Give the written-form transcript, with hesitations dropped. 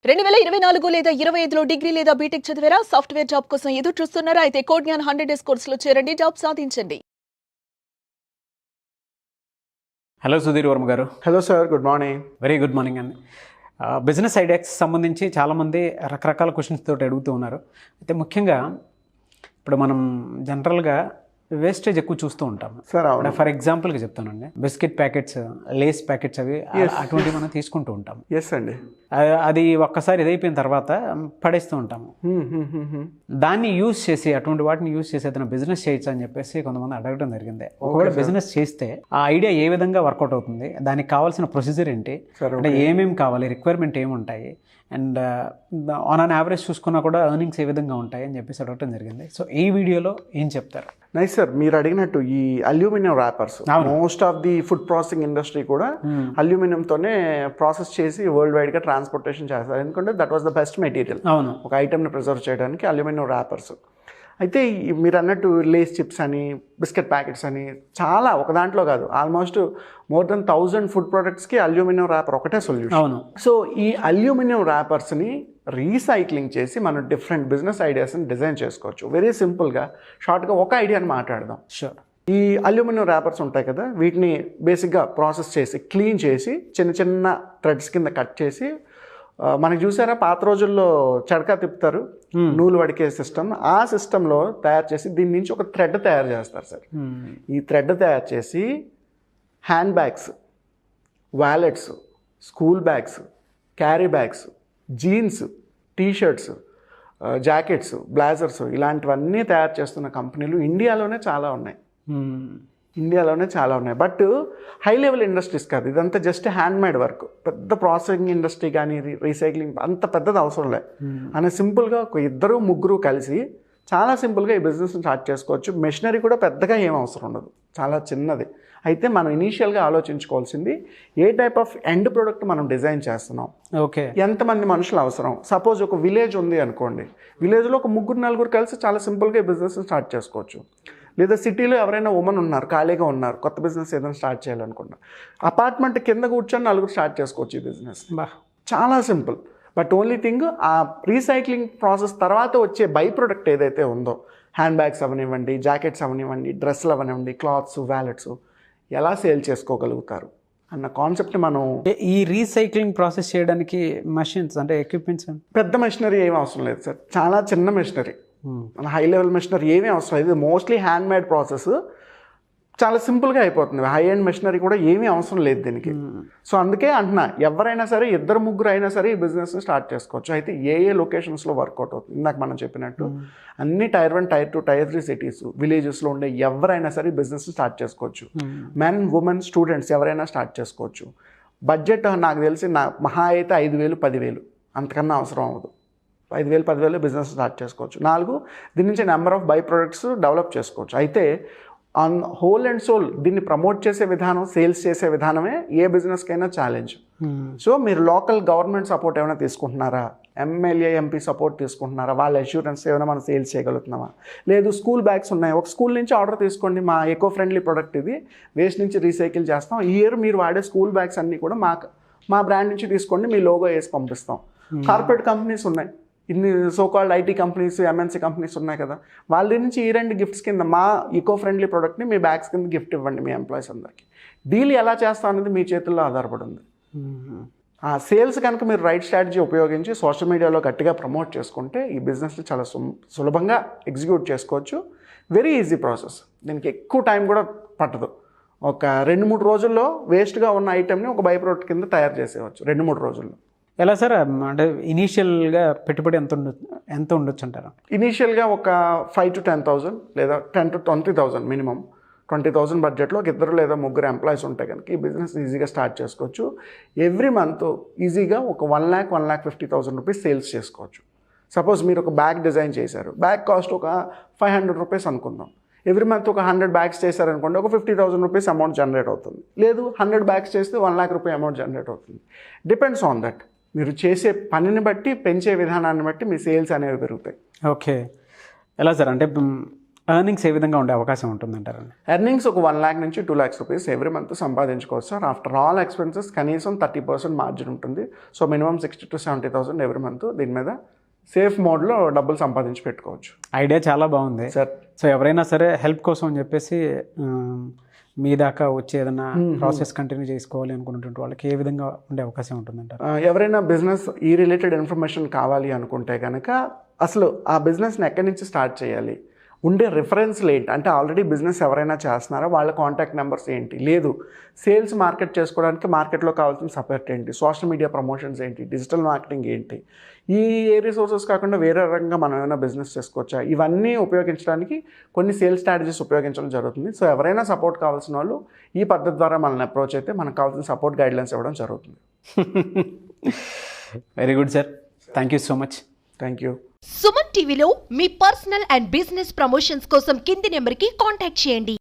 2024 లేదా 25లో డిగ్రీ లేదా బీటెక్ చదివారా? సాఫ్ట్వేర్ జాబ్ కోసం ఎదురు చూస్తున్నారా? అయితే కోడ్ జ్ఞాన్ 100 డేస్ కోర్సులో చేరండి, జాబ్ సాధించండి. హలో సుధీర్ వర్మ గారు. Hello sir, good morning. Very good morning అండి. బిజినెస్ ఐడియాకి సంబంధించి చాలామంది రకరకాల క్వశ్చన్స్ తోటి అడుగుతూ ఉన్నారు. అయితే ముఖ్యంగా ఇప్పుడు మనం జనరల్గా వేస్టేజ్ ఎక్కువ చూస్తూ ఉంటాం సార్. అవును, ఫర్ ఎగ్జాంపుల్గా చెప్తానండి, బిస్కెట్ ప్యాకెట్స్, లేస్ ప్యాకెట్స్ అవి అటువంటివి మనం తీసుకుంటూ ఉంటాం. ఎస్ అండి. అది ఒక్కసారి ఇదైపోయిన తర్వాత పడేస్తూ ఉంటాము. దాన్ని యూజ్ చేసి, అటువంటి వాటిని యూజ్ చేసి ఏదైనా బిజినెస్ చేయొచ్చు అని చెప్పేసి కొంతమంది అడగడం జరిగింది. ఒకవేళ బిజినెస్ చేస్తే ఆ ఐడియా ఏ విధంగా వర్కౌట్ అవుతుంది, దానికి కావాల్సిన ప్రొసీజర్ ఏంటి, అంటే ఏమేమి కావాలి, రిక్వైర్మెంట్ ఏముంటాయి, అండ్ ఆన్ అన్ యావరేజ్ చూసుకున్నా కూడా ఎర్నింగ్స్ ఏ విధంగా ఉంటాయి అని చెప్పేసి అడగడం జరిగింది. సో ఈ వీడియోలో ఏం చెప్తారు? Nice sir. మీరు అడిగినట్టు ఈ aluminium wrappers, most of the food processing industry కూడా అల్యూమినియంతోనే ప్రాసెస్ చేసి వరల్డ్ వైడ్గా ట్రాన్స్పోర్టేషన్ చేస్తారు. ఎందుకంటే that was the best material ఒక ఐటమ్ని ప్రిజర్వ్ చేయడానికి అల్యూమినియం ర్యాపర్స్. అయితే మీరు అన్నట్టు లేస్ చిప్స్ అని, బిస్కెట్ ప్యాకెట్స్ అని, చాలా ఒక దాంట్లో కాదు, ఆల్మోస్ట్ మోర్ దెన్ 1000 ఫుడ్ ప్రొడక్ట్స్కి అల్యూమినియం ర్యాపర్ ఒకటే సొల్యూషన్. అవును. సో ఈ అల్యూమినియం ర్యాపర్స్ని రీసైక్లింగ్ చేసి మనం డిఫరెంట్ బిజినెస్ ఐడియాస్ని డిజైన్ చేసుకోవచ్చు. వెరీ సింపుల్గా, షార్ట్గా ఒక ఐడియాని మాట్లాడదాం. షూర్. ఈ అల్యూమినియం ర్యాపర్స్ ఉంటాయి కదా, వీటిని బేసిక్గా ప్రాసెస్ చేసి, క్లీన్ చేసి, చిన్న చిన్న థ్రెడ్స్ కింద కట్ చేసి, మనకి చూసారా పాత రోజుల్లో చడకా తిప్పుతారు, నూలు వడికే సిస్టమ్, ఆ సిస్టంలో తయారు చేసి దీని నుంచి ఒక థ్రెడ్ తయారు చేస్తారు సార్. ఈ థ్రెడ్ తయారు చేసి hand bags, wallets, school bags, carry bags, jeans, T shirts, jackets, blazers, ఇలాంటివన్నీ తయారు చేస్తున్న కంపెనీలు ఇండియాలోనే చాలా ఉన్నాయి. బట్ హై లెవెల్ ఇండస్ట్రీస్ కాదు, ఇదంతా జస్ట్ హ్యాండ్ మేడ్ వర్క్. పెద్ద ప్రాసెసింగ్ ఇండస్ట్రీ కానీ రీసైక్లింగ్ అంత పెద్దది అవసరం లేదు. అని సింపుల్గా ఒక 2-3 కలిసి చాలా సింపుల్గా ఈ బిజినెస్ని స్టార్ట్ చేసుకోవచ్చు. మెషినరీ కూడా పెద్దగా ఏం అవసరం ఉండదు, చాలా చిన్నది. అయితే మనం ఇనీషియల్గా ఆలోచించుకోవాల్సింది ఏ టైప్ ఆఫ్ ఎండ్ ప్రోడక్ట్ మనం డిజైన్ చేస్తున్నాం, ఓకే, ఎంతమంది మనుషులు అవసరం. సపోజ్ ఒక విలేజ్ ఉంది అనుకోండి, విలేజ్లో ఒక 3-4 కలిసి చాలా సింపుల్గా ఈ బిజినెస్ని స్టార్ట్ చేసుకోవచ్చు. లేదా సిటీలో ఎవరైనా ఉమెన్ ఉన్నారు, ఖాళీగా ఉన్నారు, కొత్త బిజినెస్ ఏదైనా స్టార్ట్ చేయాలనుకున్నారు, అపార్ట్మెంట్ కింద కూర్చొని 4 స్టార్ట్ చేసుకోవచ్చు ఈ బిజినెస్. చాలా సింపుల్. బట్ ఓన్లీ థింగ్, ఆ రీసైక్లింగ్ ప్రాసెస్ తర్వాత వచ్చే బై ప్రొడక్ట్ ఏదైతే ఉందో, హ్యాండ్ బ్యాగ్స్ అవనివ్వండి, జాకెట్స్ అవనివ్వండి, డ్రెస్సులు అవనివ్వండి, క్లాత్స్, వ్యాలెట్స్ ఎలా సేల్ చేసుకోగలుగుతారు అన్న కాన్సెప్ట్ మనం. ఈ రీసైక్లింగ్ ప్రాసెస్ చేయడానికి మషిన్స్ అంటే ఎక్విప్మెంట్స్, పెద్ద మెషినరీ ఏమీ అవసరం లేదు సార్, చాలా చిన్న మెషినరీ, మన హై లెవెల్ మెషినరీ ఏమీ అవసరం లేదు. ఇది మోస్ట్లీ హ్యాండ్ మేడ్ ప్రాసెస్, చాలా సింపుల్గా అయిపోతుంది. హై ఎండ్ మెషినరీ కూడా ఏమీ అవసరం లేదు దీనికి. సో అందుకే అంటున్నా, ఎవరైనా సరే, 2-3 అయినా సరే ఈ బిజినెస్ని స్టార్ట్ చేసుకోవచ్చు. అయితే ఏ లొకేషన్స్లో వర్కౌట్ అవుతుంది, ఇందాక మనం చెప్పినట్టు అన్ని Tier 1, Tier 2, Tier 3 సిటీస్, విలేజెస్లో ఉండే ఎవరైనా సరే ఈ బిజినెస్ని స్టార్ట్ చేసుకోవచ్చు. మెన్, ఉమెన్, స్టూడెంట్స్ ఎవరైనా స్టార్ట్ చేసుకోవచ్చు. బడ్జెట్ నాకు తెలిసి మహా అయితే 5,000, 10,000, అంతకన్నా అవసరం అవ్వదు. 5,000, 10,000 బిజినెస్ స్టార్ట్ చేసుకోవచ్చు. 4, దీని నుంచి number of by products develop చేసుకోవచ్చు. అయితే ఆన్ హోల్ అండ్ సోల్ దీన్ని ప్రమోట్ చేసే విధానం, సేల్స్ చేసే విధానమే ఏ బిజినెస్కైనా ఛాలెంజ్. సో మీరు లోకల్ గవర్నమెంట్ సపోర్ట్ ఏమైనా తీసుకుంటున్నారా, ఎమ్మెల్యే, ఎంపీ సపోర్ట్ తీసుకుంటున్నారా, వాళ్ళ అష్యూరెన్స్ ఏమైనా మనం సేల్స్ చేయగలుగుతున్నామా, లేదు స్కూల్ బ్యాగ్స్ ఉన్నాయి, ఒక స్కూల్ నుంచి ఆర్డర్ తీసుకోండి, మా ఎకో ఫ్రెండ్లీ ప్రొడక్ట్ ఇది, వేస్ట్ నుంచి రీసైకిల్ చేస్తాం, ఈ ఇయర్ మీరు వాడే స్కూల్ బ్యాగ్స్ అన్నీ కూడా మా బ్రాండ్ నుంచి తీసుకోండి, మీ లోగో వేసి పంపిస్తాం. కార్పొరేట్ కంపెనీస్ ఉన్నాయి, ఇన్ని so called IT companies, MNC companies ఉన్నాయి కదా, వాళ్ళ నుంచి ఈ 2 గిఫ్ట్స్ కింద మా ఈకో ఫ్రెండ్లీ ప్రోడక్ట్ని మీ బ్యాగ్స్ కింద గిఫ్ట్ ఇవ్వండి మీ ఎంప్లాయీస్ అందరికీ. డీల్ ఎలా చేస్తాం అనేది మీ చేతుల్లో ఆధారపడి ఉంది. ఆ సేల్స్ కనుక మీరు రైట్ స్ట్రాటజీ ఉపయోగించి సోషల్ మీడియాలో గట్టిగా ప్రమోట్ చేసుకుంటే ఈ బిజినెస్ని చాలా సులభంగా ఎగ్జిక్యూట్ చేసుకోవచ్చు. వెరీ ఈజీ ప్రాసెస్, దీనికి ఎక్కువ టైం కూడా పట్టదు. ఒక 2-3 రోజుల్లో వేస్ట్గా ఉన్న ఐటెంని ఒక బై ప్రోడక్ట్ కింద తయారు చేసేవచ్చు 2-3 రోజుల్లో. ఎలా సార్, అంటే ఇనీషియల్గా పెట్టుబడి ఎంత ఉండొచ్చు అంటారా? ఇనీషియల్గా ఒక 5,000 to 10,000 లేదా 10,000 to 20,000 మినిమం. 20,000 బడ్జెట్లో ఒక 2 లేదా 3 ఎంప్లాయీస్ ఉంటే కనుక ఈ బిజినెస్ ఈజీగా స్టార్ట్ చేసుకోవచ్చు. ఎవ్రీ మంత్ ఈజీగా ఒక 1,00,000, 1,50,000 రూపీస్ సేల్స్ చేసుకోవచ్చు. సపోజ్ మీరు ఒక బ్యాగ్ డిజైన్ చేశారు, బ్యాగ్ కాస్ట్ ఒక 500 రూపీస్ అనుకుందాం. ఎవ్రీ మంత్ ఒక 100 బ్యాగ్స్ చేశారనుకోండి, ఒక 50,000 రూపీస్ అమౌంట్ జనరేట్ అవుతుంది. లేదు 100 బ్యాగ్స్ చేస్తే 1,00,000 రూపాయ అమౌంట్ జనరేట్ అవుతుంది. Depends on that. మీరు చేసే పనిని బట్టి, పెంచే విధానాన్ని బట్టి మీ సేల్స్ అనేవి పెరుగుతాయి. ఓకే. ఎలా సార్, అంటే ఎర్నింగ్స్ ఏ విధంగా ఉండే అవకాశం ఉంటుందంటారండి? ఎర్నింగ్స్ ఒక 1 lakh నుంచి 2 lakhs రూపీస్ ఎవ్రీ మంత్ సంపాదించుకోవచ్చు సార్. ఆఫ్టర్ ఆల్ ఎక్స్పెన్సెస్ కనీసం 30% మార్జిన్ ఉంటుంది. So minimum 60,000 to 70,000 every month దీని మీద సేఫ్ మోడ్లో డబ్బులు సంపాదించి పెట్టుకోవచ్చు. ఐడియా చాలా బాగుంది సార్ సో ఎవరైనా సరే హెల్ప్ కోసం అని చెప్పేసి మీ దాకా వచ్చి ఏదైనా ప్రాసెస్ కంటిన్యూ చేసుకోవాలి అనుకున్నటువంటి వాళ్ళకి ఏ విధంగా ఉండే అవకాశం ఉంటుందంటారు? ఎవరైనా బిజినెస్ ఈ రిలేటెడ్ ఇన్ఫర్మేషన్ కావాలి అనుకుంటే కనుక అసలు ఆ బిజినెస్ని ఎక్కడి నుంచి స్టార్ట్ చేయాలి, ఉండే రిఫరెన్స్లు ఏంటి, అంటే ఆల్రెడీ బిజినెస్ ఎవరైనా చేస్తున్నారా, వాళ్ళ కాంటాక్ట్ నెంబర్స్ ఏంటి, లేదు సేల్స్ మార్కెట్ చేసుకోవడానికి మార్కెట్లో కావాల్సిన సపోర్ట్ ఏంటి, సోషల్ మీడియా ప్రమోషన్స్ ఏంటి, డిజిటల్ మార్కెటింగ్ ఏంటి, ఈ ఏ రిసోర్సెస్ కాకుండా వేరే రకంగా మనం ఏమైనా బిజినెస్ చేసుకోవచ్చా, ఇవన్నీ ఉపయోగించడానికి కొన్ని సేల్స్ స్ట్రాటజీస్ ఉపయోగించడం జరుగుతుంది. సో ఎవరైనా సపోర్ట్ కావాల్సిన వాళ్ళు ఈ పద్ధతి ద్వారా మనల్ని అప్రోచ్ అయితే మనకు కావాల్సిన సపోర్ట్ గైడ్లైన్స్ ఇవ్వడం జరుగుతుంది. Very good sir, thank you so much. Thank you. Suman టీవీలో మీ పర్సనల్ అండ్ బిజినెస్ ప్రమోషన్స్ కోసం కింది నెంబర్కి కాంటాక్ట్ చేయండి.